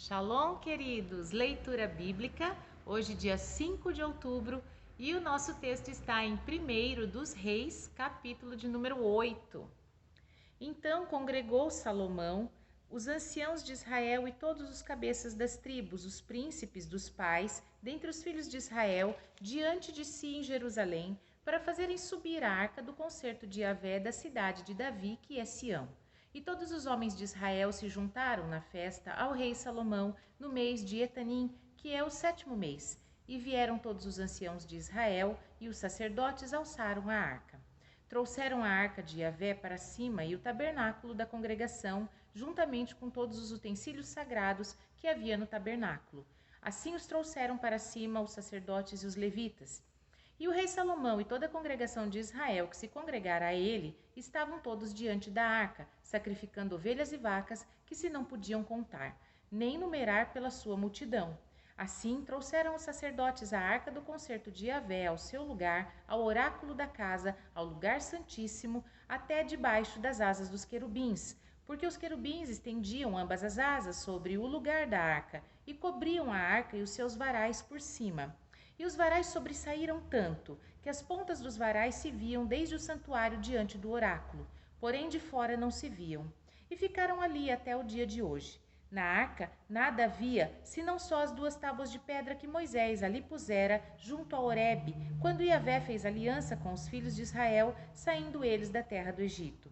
Shalom, queridos! Leitura bíblica, hoje dia 5 de outubro, e o nosso texto está em 1 dos Reis, capítulo de número 8. Então congregou Salomão, os anciãos de Israel e todos os cabeças das tribos, os príncipes dos pais, dentre os filhos de Israel, diante de si em Jerusalém, para fazerem subir a arca do concerto de Yahvé da cidade de Davi, que é Sião. E todos os homens de Israel se juntaram na festa ao rei Salomão no mês de Etanim, que é o 7º mês. E vieram todos os anciãos de Israel, e os sacerdotes alçaram a arca. Trouxeram a arca de Yahvé para cima e o tabernáculo da congregação, juntamente com todos os utensílios sagrados que havia no tabernáculo. Assim os trouxeram para cima os sacerdotes e os levitas. E o rei Salomão e toda a congregação de Israel que se congregara a ele, estavam todos diante da arca, sacrificando ovelhas e vacas que se não podiam contar, nem numerar pela sua multidão. Assim trouxeram os sacerdotes a arca do concerto de Yahvé ao seu lugar, ao oráculo da casa, ao lugar santíssimo, até debaixo das asas dos querubins, porque os querubins estendiam ambas as asas sobre o lugar da arca e cobriam a arca e os seus varais por cima. E os varais sobressaíram tanto, que as pontas dos varais se viam desde o santuário diante do oráculo, porém de fora não se viam. E ficaram ali até o dia de hoje. Na arca nada havia, senão só as 2 tábuas de pedra que Moisés ali pusera junto a Horebe, quando Yahvé fez aliança com os filhos de Israel, saindo eles da terra do Egito.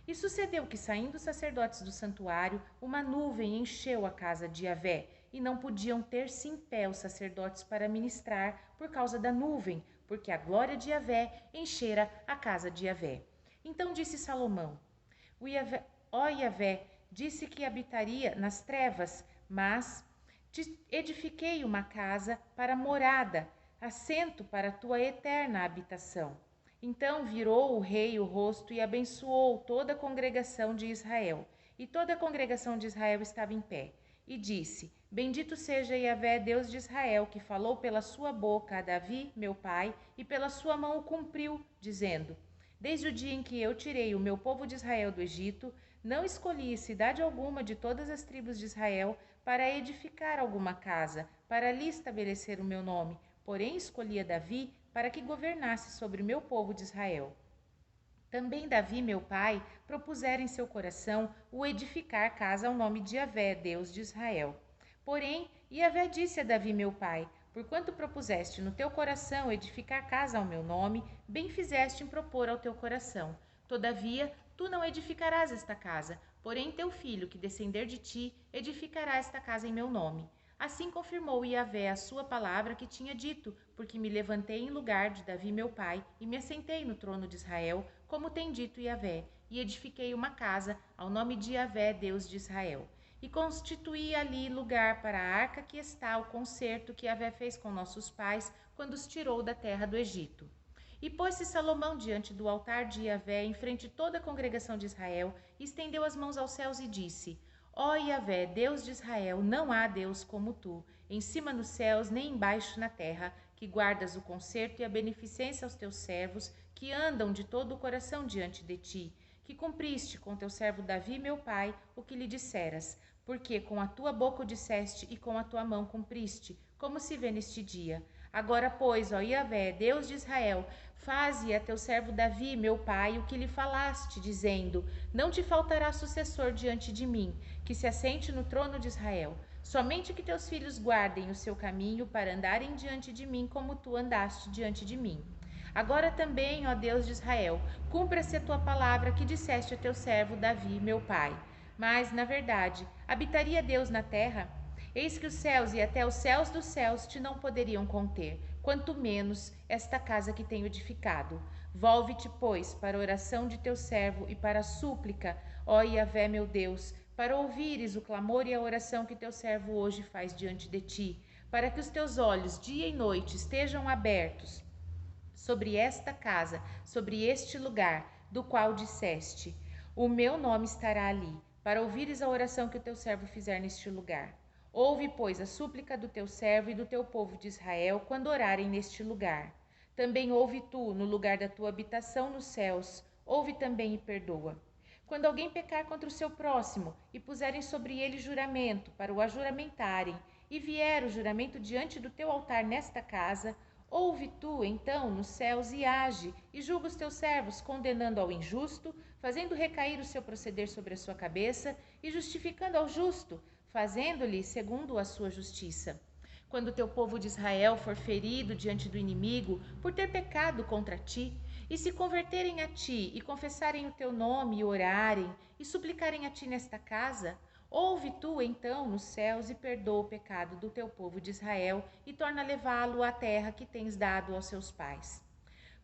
E sucedeu que, saindo os sacerdotes do santuário, uma nuvem encheu a casa de Yahvé, e não podiam ter-se em pé os sacerdotes para ministrar por causa da nuvem, porque a glória de Yahvé enchera a casa de Yahvé. Então disse Salomão: Ó Yahvé, disse que habitaria nas trevas, mas te edifiquei uma casa para morada, assento para a tua eterna habitação. Então virou o rei o rosto e abençoou toda a congregação de Israel. E toda a congregação de Israel estava em pé. E disse: Bendito seja Yahvé, Deus de Israel, que falou pela sua boca a Davi, meu pai, e pela sua mão o cumpriu, dizendo: Desde o dia em que eu tirei o meu povo de Israel do Egito, não escolhi cidade alguma de todas as tribos de Israel para edificar alguma casa, para ali estabelecer o meu nome, porém escolhi a Davi para que governasse sobre o meu povo de Israel. Também Davi, meu pai, propusera em seu coração o edificar casa ao nome de Yahvé, Deus de Israel. Porém, Yahvé disse a Davi, meu pai: Porquanto propuseste no teu coração edificar casa ao meu nome, bem fizeste em propor ao teu coração. Todavia, tu não edificarás esta casa, porém teu filho, que descender de ti, edificará esta casa em meu nome. Assim confirmou Yahvé a sua palavra que tinha dito, porque me levantei em lugar de Davi meu pai, e me assentei no trono de Israel, como tem dito Yahvé, e edifiquei uma casa ao nome de Yahvé, Deus de Israel. E constituí ali lugar para a arca que está o concerto que Yahvé fez com nossos pais, quando os tirou da terra do Egito. E pôs-se Salomão diante do altar de Yahvé, em frente de toda a congregação de Israel, e estendeu as mãos aos céus e disse: Ó Yahvé, Deus de Israel, não há Deus como tu, em cima nos céus nem embaixo na terra, que guardas o conserto e a beneficência aos teus servos, que andam de todo o coração diante de ti, que cumpriste com teu servo Davi, meu pai, o que lhe disseras, porque com a tua boca o disseste e com a tua mão cumpriste, como se vê neste dia. Agora, pois, ó Yahvé, Deus de Israel, faze a teu servo Davi, meu pai, o que lhe falaste, dizendo: Não te faltará sucessor diante de mim, que se assente no trono de Israel. Somente que teus filhos guardem o seu caminho para andarem diante de mim como tu andaste diante de mim. Agora também, ó Deus de Israel, cumpra-se a tua palavra que disseste a teu servo Davi, meu pai. Mas, na verdade, habitaria Deus na terra? Eis que os céus e até os céus dos céus te não poderiam conter, quanto menos esta casa que tenho edificado. Volve-te, pois, para a oração de teu servo e para a súplica, ó Yahvé, meu Deus, para ouvires o clamor e a oração que teu servo hoje faz diante de ti, para que os teus olhos dia e noite estejam abertos sobre esta casa, sobre este lugar, do qual disseste: O meu nome estará ali, para ouvires a oração que o teu servo fizer neste lugar. Ouve, pois, a súplica do teu servo e do teu povo de Israel quando orarem neste lugar. Também ouve tu, no lugar da tua habitação nos céus, ouve também e perdoa. Quando alguém pecar contra o seu próximo e puserem sobre ele juramento para o ajuramentarem, e vier o juramento diante do teu altar nesta casa, ouve tu, então, nos céus e age, e julga os teus servos, condenando ao injusto, fazendo recair o seu proceder sobre a sua cabeça, e justificando ao justo, fazendo-lhe segundo a sua justiça. Quando o teu povo de Israel for ferido diante do inimigo por ter pecado contra ti, e se converterem a ti e confessarem o teu nome e orarem e suplicarem a ti nesta casa, ouve tu então nos céus e perdoa o pecado do teu povo de Israel e torna a levá-lo à terra que tens dado aos seus pais.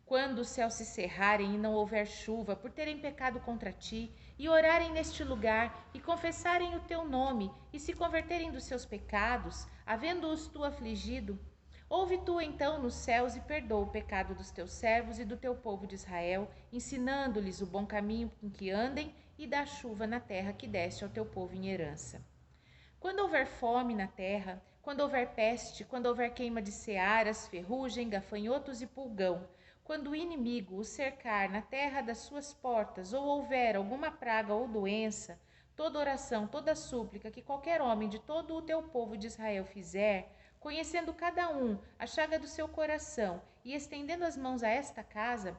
Quando os céus se cerrarem e não houver chuva por terem pecado contra ti, e orarem neste lugar, e confessarem o teu nome, e se converterem dos seus pecados, havendo-os tu afligido, ouve tu então nos céus e perdoa o pecado dos teus servos e do teu povo de Israel, ensinando-lhes o bom caminho em que andem, e dá chuva na terra que deste ao teu povo em herança. Quando houver fome na terra, quando houver peste, quando houver queima de searas, ferrugem, gafanhotos e pulgão, quando o inimigo o cercar na terra das suas portas, ou houver alguma praga ou doença, toda oração, toda súplica que qualquer homem de todo o teu povo de Israel fizer, conhecendo cada um a chaga do seu coração e estendendo as mãos a esta casa,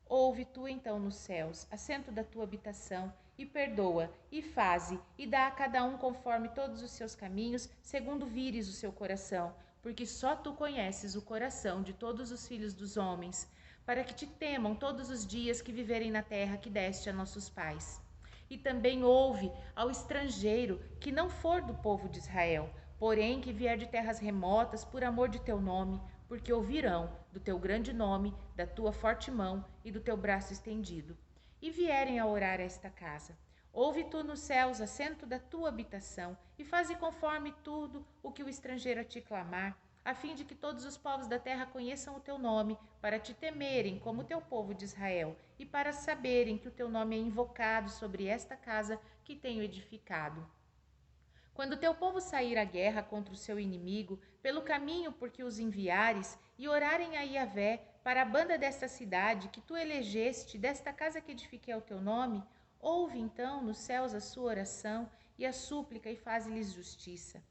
ouve tu então nos céus, assento da tua habitação, e perdoa, e faze, e dá a cada um conforme todos os seus caminhos, segundo vires o seu coração, porque só tu conheces o coração de todos os filhos dos homens, para que te temam todos os dias que viverem na terra que deste a nossos pais. E também ouve ao estrangeiro que não for do povo de Israel, porém que vier de terras remotas por amor de teu nome, porque ouvirão do teu grande nome, da tua forte mão e do teu braço estendido, e vierem a orar a esta casa. Ouve tu nos céus, assento da tua habitação, e faze conforme tudo o que o estrangeiro a ti clamar, a fim de que todos os povos da terra conheçam o teu nome, para te temerem como o teu povo de Israel, e para saberem que o teu nome é invocado sobre esta casa que tenho edificado. Quando teu povo sair à guerra contra o seu inimigo, pelo caminho por que os enviares, e orarem a Yahvé para a banda desta cidade que tu elegeste, desta casa que edifiquei ao teu nome, ouve então nos céus a sua oração e a súplica e faze-lhes justiça.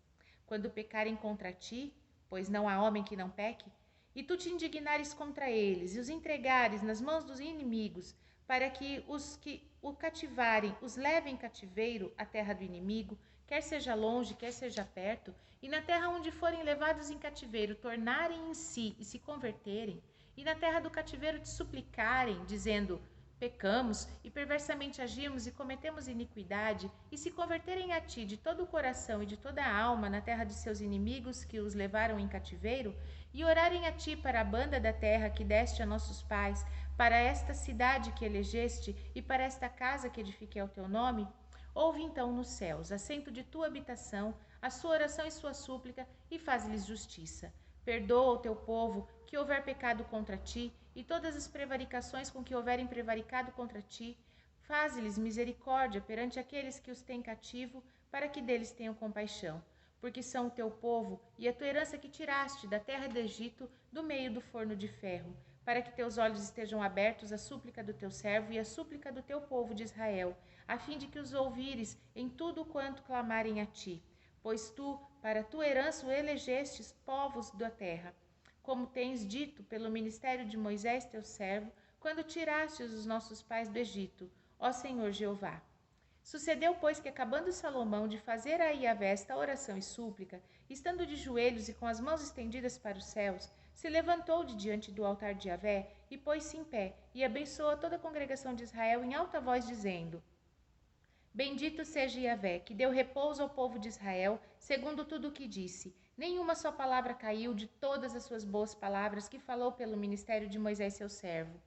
Quando pecarem contra ti, pois não há homem que não peque, e tu te indignares contra eles e os entregares nas mãos dos inimigos, para que os que o cativarem os levem cativeiro à terra do inimigo, quer seja longe, quer seja perto, e na terra onde forem levados em cativeiro tornarem em si e se converterem, e na terra do cativeiro te suplicarem, dizendo: pecamos e perversamente agimos e cometemos iniquidade, e se converterem a ti de todo o coração e de toda a alma na terra de seus inimigos que os levaram em cativeiro, e orarem a ti para a banda da terra que deste a nossos pais, para esta cidade que elegeste e para esta casa que edifiquei ao teu nome, ouve então nos céus, assento de tua habitação, a sua oração e sua súplica, e faz-lhes justiça. Perdoa o teu povo que houver pecado contra ti, e todas as prevaricações com que houverem prevaricado contra ti. Faze-lhes misericórdia perante aqueles que os têm cativo, para que deles tenham compaixão. Porque são o teu povo e a tua herança que tiraste da terra do Egito, do meio do forno de ferro, para que teus olhos estejam abertos à súplica do teu servo e à súplica do teu povo de Israel, a fim de que os ouvires em tudo quanto clamarem a ti. Pois tu, para a tua herança, o elegestes povos da terra, como tens dito pelo ministério de Moisés, teu servo, quando tirastes os nossos pais do Egito, ó Senhor Jeová. Sucedeu, pois, que acabando Salomão de fazer a Yahvé esta oração e súplica, estando de joelhos e com as mãos estendidas para os céus, se levantou de diante do altar de Yahvé e pôs-se em pé, e abençoou toda a congregação de Israel em alta voz, dizendo: Bendito seja Yahvé, que deu repouso ao povo de Israel, segundo tudo o que disse. Nenhuma só palavra caiu de todas as suas boas palavras que falou pelo ministério de Moisés, seu servo.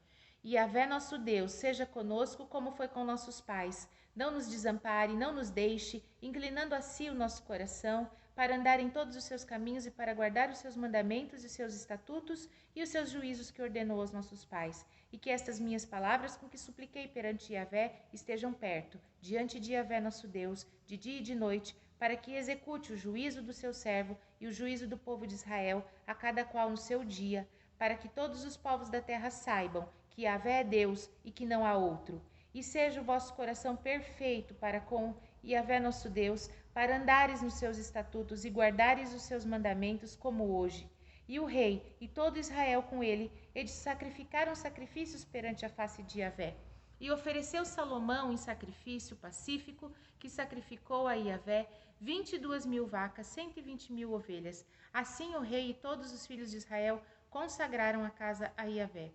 E Yahvé, nosso Deus, seja conosco como foi com nossos pais. Não nos desampare, não nos deixe, inclinando a si o nosso coração, para andar em todos os seus caminhos e para guardar os seus mandamentos e os seus estatutos e os seus juízos que ordenou aos nossos pais. E que estas minhas palavras com que supliquei perante Yahvé estejam perto, diante de Yahvé nosso Deus, de dia e de noite, para que execute o juízo do seu servo e o juízo do povo de Israel, a cada qual no seu dia, para que todos os povos da terra saibam que Yahvé é Deus e que não há outro. e seja o vosso coração perfeito para com Yahvé nosso Deus, para andares nos seus estatutos e guardares os seus mandamentos como hoje. E o rei e todo Israel com ele, eles sacrificaram sacrifícios perante a face de Yahvé. E ofereceu Salomão em sacrifício pacífico, que sacrificou a Yahvé 22.000 vacas, 120.000 ovelhas. Assim o rei e todos os filhos de Israel consagraram a casa a Yahvé.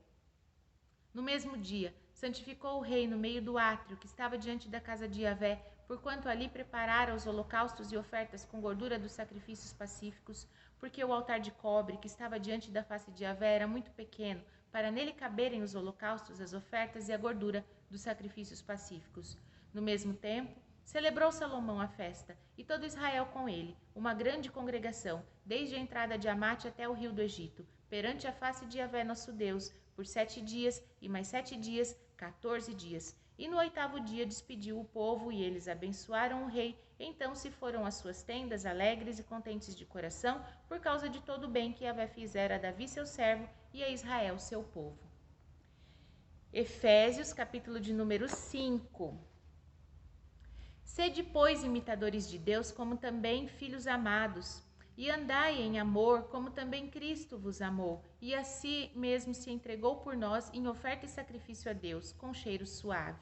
No mesmo dia, santificou o rei no meio do átrio que estava diante da casa de Yahvé, porquanto ali preparara os holocaustos e ofertas com gordura dos sacrifícios pacíficos, porque o altar de cobre que estava diante da face de Yahvé era muito pequeno, para nele caberem os holocaustos, as ofertas e a gordura dos sacrifícios pacíficos. No mesmo tempo, celebrou Salomão a festa, e todo Israel com ele, uma grande congregação, desde a entrada de Amate até o rio do Egito, perante a face de Yahvé nosso Deus, por 7 dias, e mais 7 dias, 14 dias. E no 8º dia despediu o povo, e eles abençoaram o rei. Então se foram às suas tendas, alegres e contentes de coração, por causa de todo o bem que Yahvé fizera a Davi seu servo e a Israel seu povo. Efésios, capítulo de número 5. Sede, pois, imitadores de Deus, como também filhos amados, e andai em amor, como também Cristo vos amou, e a si mesmo se entregou por nós em oferta e sacrifício a Deus, com cheiro suave.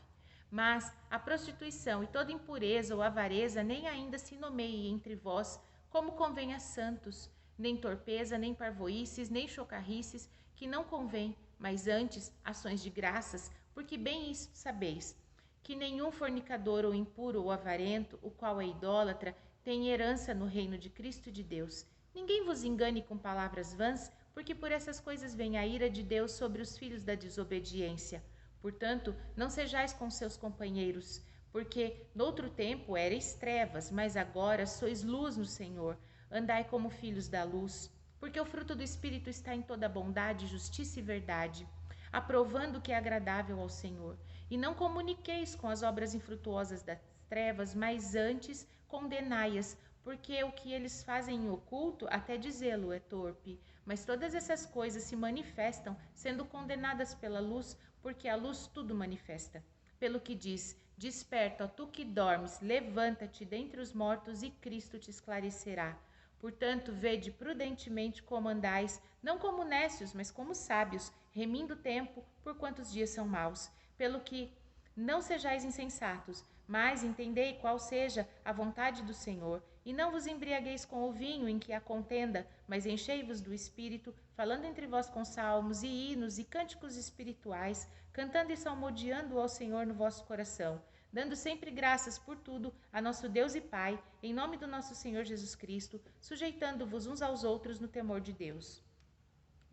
Mas a prostituição e toda impureza ou avareza nem ainda se nomeie entre vós, como convém a santos, nem torpeza, nem parvoíces, nem chocarrices, que não convém, mas antes ações de graças, porque bem isto sabeis, que nenhum fornicador ou impuro ou avarento, o qual é idólatra, tem herança no reino de Cristo e de Deus. Ninguém vos engane com palavras vãs, porque por essas coisas vem a ira de Deus sobre os filhos da desobediência. Portanto, não sejais com seus companheiros, porque noutro tempo erais trevas, mas agora sois luz no Senhor. Andai como filhos da luz, porque o fruto do Espírito está em toda bondade, justiça e verdade, aprovando o que é agradável ao Senhor. E não comuniqueis com as obras infrutuosas das trevas, mas antes condenai-as, porque o que eles fazem em oculto, até dizê-lo, é torpe. Mas todas essas coisas se manifestam, sendo condenadas pela luz, porque a luz tudo manifesta. Pelo que diz: desperta, ó tu que dormes, levanta-te dentre os mortos e Cristo te esclarecerá. Portanto, vede prudentemente como andais, não como nécios, mas como sábios, remindo o tempo, porquanto os dias são maus. Pelo que não sejais insensatos, mas entendei qual seja a vontade do Senhor, e não vos embriagueis com o vinho em que há contenda, mas enchei-vos do Espírito, falando entre vós com salmos e hinos e cânticos espirituais, cantando e salmodiando ao Senhor no vosso coração, dando sempre graças por tudo a nosso Deus e Pai, em nome do nosso Senhor Jesus Cristo, sujeitando-vos uns aos outros no temor de Deus.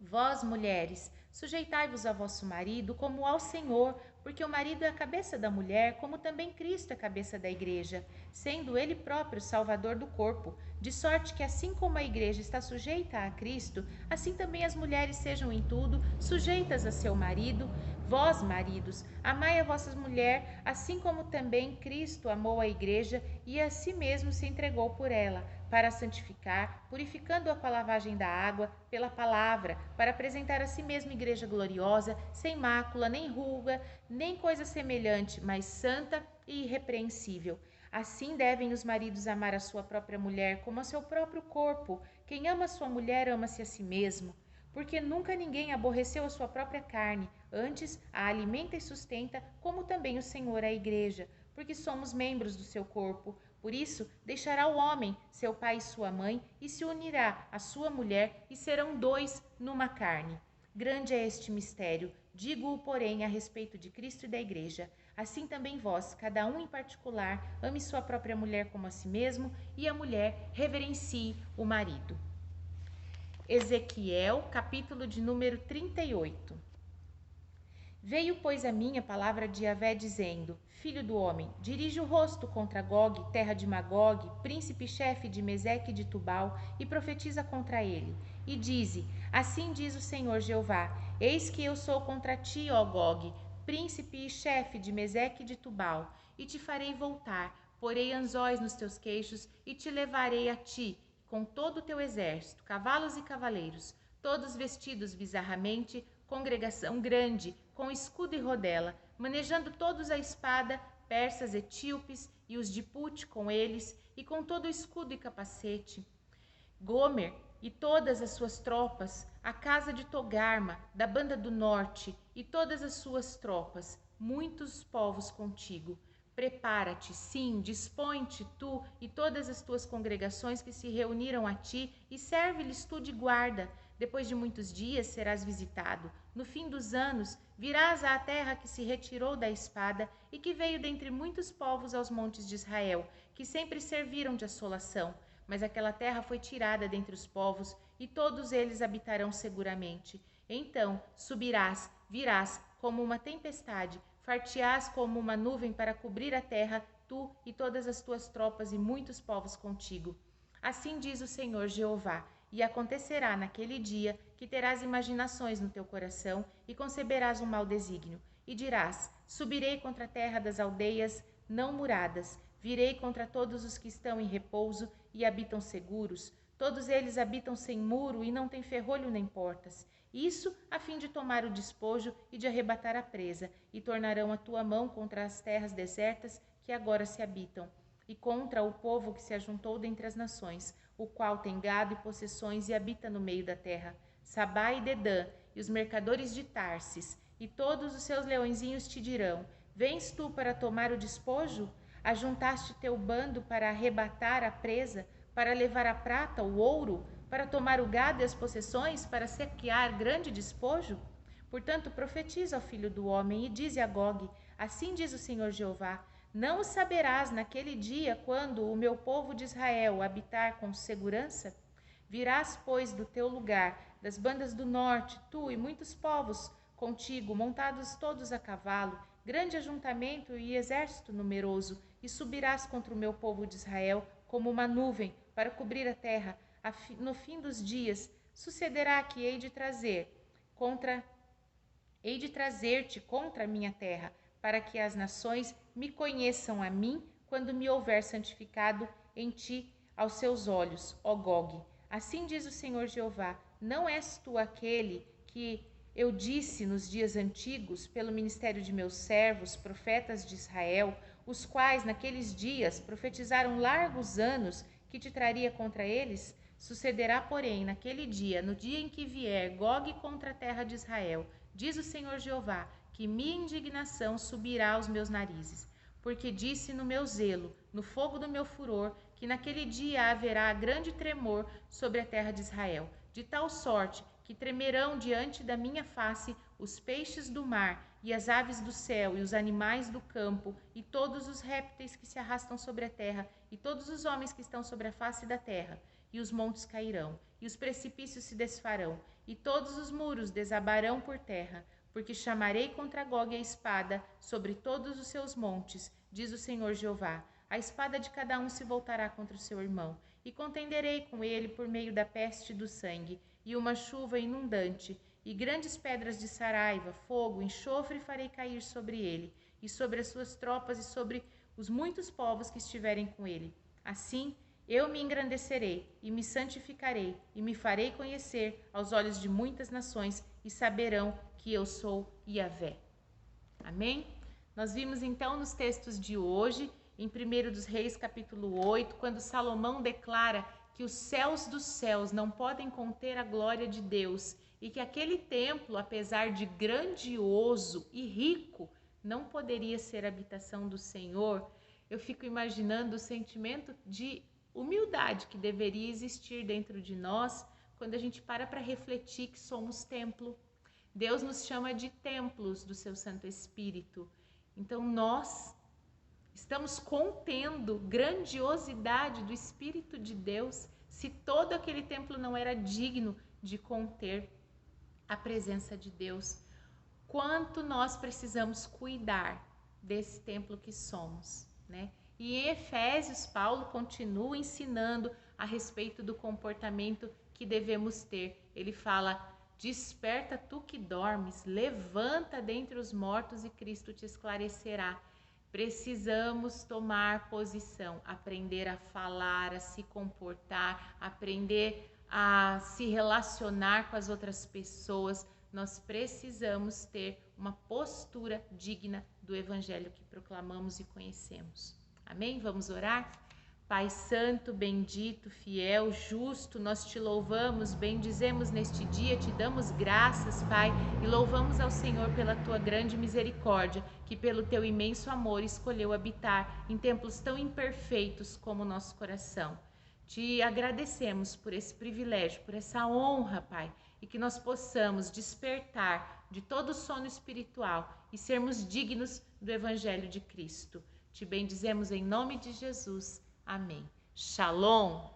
Vós, mulheres, sujeitai-vos a vosso marido como ao Senhor, porque o marido é a cabeça da mulher, como também Cristo é a cabeça da igreja, sendo ele próprio Salvador do corpo, de sorte que assim como a igreja está sujeita a Cristo, assim também as mulheres sejam em tudo sujeitas a seu marido. Vós, maridos, amai a vossa mulher, assim como também Cristo amou a igreja e a si mesmo se entregou por ela, para a santificar, purificando-a com a lavagem da água pela palavra, para apresentar a si mesma igreja gloriosa, sem mácula, nem ruga, nem coisa semelhante, mas santa e irrepreensível. Assim devem os maridos amar a sua própria mulher como a seu próprio corpo. Quem ama a sua mulher ama-se a si mesmo. Porque nunca ninguém aborreceu a sua própria carne, antes a alimenta e sustenta, como também o Senhor a igreja, porque somos membros do seu corpo. Por isso, deixará o homem, seu pai e sua mãe, e se unirá à sua mulher, e serão dois numa carne. Grande é este mistério, digo-o, porém, a respeito de Cristo e da igreja. Assim também vós, cada um em particular, ame sua própria mulher como a si mesmo, e a mulher reverencie o marido. Ezequiel, capítulo de número 38. Veio, pois, a minha palavra de Yahvé, dizendo: Filho do homem, dirige o rosto contra Gog, terra de Magog, príncipe-chefe de Meseque e de Tubal, e profetiza contra ele. E dize: Assim diz o Senhor Jeová: Eis que eu sou contra ti, ó Gog, príncipe e chefe de Meseque e de Tubal, e te farei voltar, porei anzóis nos teus queixos, e te levarei a ti, com todo o teu exército, cavalos e cavaleiros, todos vestidos bizarramente, congregação grande, com escudo e rodela, manejando todos a espada, persas, etíopes e os de Put com eles, e com todo o escudo e capacete. Gomer e todas as suas tropas, a casa de Togarma, da banda do norte, e todas as suas tropas, muitos povos contigo. Prepara-te, sim, dispõe-te tu e todas as tuas congregações que se reuniram a ti, e serve-lhes tu de guarda. Depois de muitos dias serás visitado. No fim dos anos virás à terra que se retirou da espada e que veio dentre muitos povos aos montes de Israel, que sempre serviram de assolação. Mas aquela terra foi tirada dentre os povos, e todos eles habitarão seguramente. Então subirás, virás como uma tempestade, far-te-ás como uma nuvem para cobrir a terra, tu e todas as tuas tropas e muitos povos contigo. Assim diz o Senhor Jeová: e acontecerá naquele dia que terás imaginações no teu coração e conceberás um mau desígnio. E dirás: subirei contra a terra das aldeias não muradas, virei contra todos os que estão em repouso e habitam seguros. Todos eles habitam sem muro e não têm ferrolho nem portas. Isso a fim de tomar o despojo e de arrebatar a presa, e tornarão a tua mão contra as terras desertas que agora se habitam, e contra o povo que se ajuntou dentre as nações, o qual tem gado e possessões e habita no meio da terra. Sabá e Dedã, e os mercadores de Tarsis, e todos os seus leõezinhos te dirão: vens tu para tomar o despojo? Ajuntaste teu bando para arrebatar a presa, para levar a prata, o ouro, para tomar o gado e as possessões, para saquear grande despojo? Portanto, profetiza ao filho do homem e dize a Gogue: assim diz o Senhor Jeová: não o saberás naquele dia, quando o meu povo de Israel habitar com segurança? Virás, pois, do teu lugar, das bandas do norte, tu e muitos povos contigo, montados todos a cavalo, grande ajuntamento e exército numeroso, e subirás contra o meu povo de Israel como uma nuvem para cobrir a terra. No fim dos dias sucederá que hei de trazer-te contra a minha terra, para que as nações me conheçam a mim, quando me houver santificado em ti aos seus olhos, ó Gogue. Assim diz o Senhor Jeová: não és tu aquele que eu disse nos dias antigos, pelo ministério de meus servos, profetas de Israel, os quais naqueles dias profetizaram largos anos que te traria contra eles? Sucederá, porém, naquele dia, no dia em que vier Gogue contra a terra de Israel, diz o Senhor Jeová, que minha indignação subirá aos meus narizes. Porque disse no meu zelo, no fogo do meu furor, que naquele dia haverá grande tremor sobre a terra de Israel, de tal sorte que tremerão diante da minha face os peixes do mar e as aves do céu e os animais do campo e todos os répteis que se arrastam sobre a terra e todos os homens que estão sobre a face da terra. E os montes cairão, e os precipícios se desfarão, e todos os muros desabarão por terra, porque chamarei contra Gogue a espada sobre todos os seus montes, diz o Senhor Jeová. A espada de cada um se voltará contra o seu irmão, e contenderei com ele por meio da peste e do sangue, e uma chuva inundante, e grandes pedras de saraiva, fogo, enxofre farei cair sobre ele, e sobre as suas tropas e sobre os muitos povos que estiverem com ele. Assim, eu me engrandecerei e me santificarei e me farei conhecer aos olhos de muitas nações e saberão que eu sou Yahvé. Amém? Nós vimos então nos textos de hoje, em 1 dos Reis, capítulo 8, quando Salomão declara que os céus dos céus não podem conter a glória de Deus e que aquele templo, apesar de grandioso e rico, não poderia ser habitação do Senhor. Eu fico imaginando o sentimento de humildade que deveria existir dentro de nós quando a gente para refletir que somos templo. Deus nos chama de templos do seu Santo Espírito. Então nós estamos contendo grandiosidade do Espírito de Deus se todo aquele templo não era digno de conter a presença de Deus. Quanto nós precisamos cuidar desse templo que somos, né? E em Efésios, Paulo continua ensinando a respeito do comportamento que devemos ter. Ele fala: desperta tu que dormes, levanta dentre os mortos e Cristo te esclarecerá. Precisamos tomar posição, aprender a falar, a se comportar, aprender a se relacionar com as outras pessoas. Nós precisamos ter uma postura digna do evangelho que proclamamos e conhecemos. Amém? Vamos orar? Pai santo, bendito, fiel, justo, nós te louvamos, bendizemos neste dia, te damos graças, Pai, e louvamos ao Senhor pela tua grande misericórdia, que pelo teu imenso amor escolheu habitar em templos tão imperfeitos como o nosso coração. Te agradecemos por esse privilégio, por essa honra, Pai, e que nós possamos despertar de todo o sono espiritual e sermos dignos do Evangelho de Cristo. Te bendizemos em nome de Jesus. Amém. Shalom!